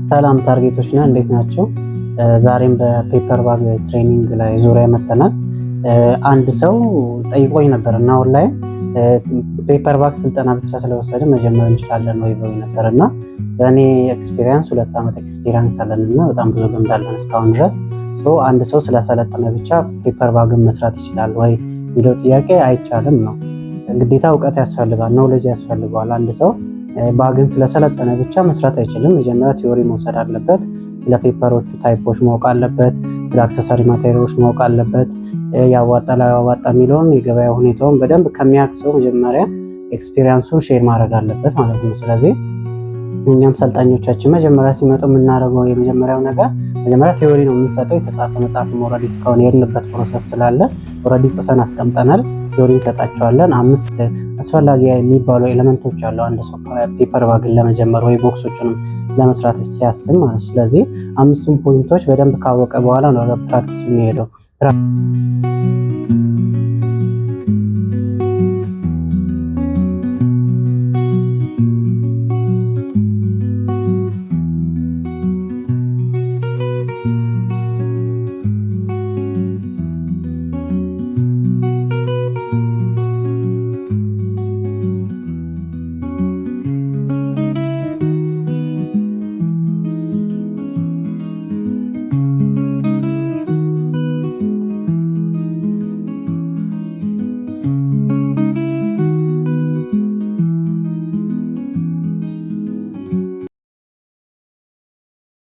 ሰላም ታርጌቶች ነን፣ እንዴት ናቸው? ዛሬም በፔፐር ባግ ትሬኒንግ ላይ ዙሪያ መተናል። አንድ ሰው ጠይቆኝ ነበር እና ኦንላይን ፔፐር ባግ ስልጠና ብቻ ስለወሰደ መጀመር እንችላለን ወይ ብሎኝ ነበር እና በእኔ ኤክስፒሪየንስ 2 ዓመት ኤክስፒሪየንስ አለን እና በጣም ብዙ ልምድ አለን እስካሁን ድረስ። አንድ ሰው ስለሰለጠነ ብቻ ፔፐር ባግን መስራት ይችላል ወይ የሚለው ጥያቄ አይቻልም ነው። ግዴታ እውቀት ያስፈልጋል፣ ኖሌጅ ያስፈልገዋል። አንድ ሰው ባግን ስለሰለጠነ ብቻ መስራት አይችልም። መጀመሪያ ቲዮሪ መውሰድ አለበት። ስለ ፔፐሮቹ ታይፖች ማወቅ አለበት። ስለ አክሰሰሪ ማቴሪያሎች ማወቅ አለበት። ያዋጣል ያዋጣ የሚለውን የገበያ ሁኔታውን በደንብ ከሚያክሰው መጀመሪያ ኤክስፒሪየንሱን ሼር ማድረግ አለበት ማለት ነው። ስለዚህ እኛም ሰልጣኞቻችን መጀመሪያ ሲመጡ የምናደርገው የመጀመሪያው ነገር መጀመሪያ ቲዮሪ ነው የምንሰጠው። የተጻፈ መጽሐፍ ኦልሬዲ እስካሁን የሄድንበት ፕሮሰስ ስላለ ኦልሬዲ ጽፈን አስቀምጠናል። ቲዮሪ እንሰጣቸዋለን። 5 አስፈላጊ የሚባሉ ኤሌመንቶች አሉ አንድ ሰው ፔፐር ባግን ለመጀመር ወይ ቦክሶችንም ለመስራት ሲያስብ ማለት ነው። ስለዚህ 5ቱን ፖይንቶች በደንብ ካወቀ በኋላ ነው ለፕራክቲስ የሚሄደው።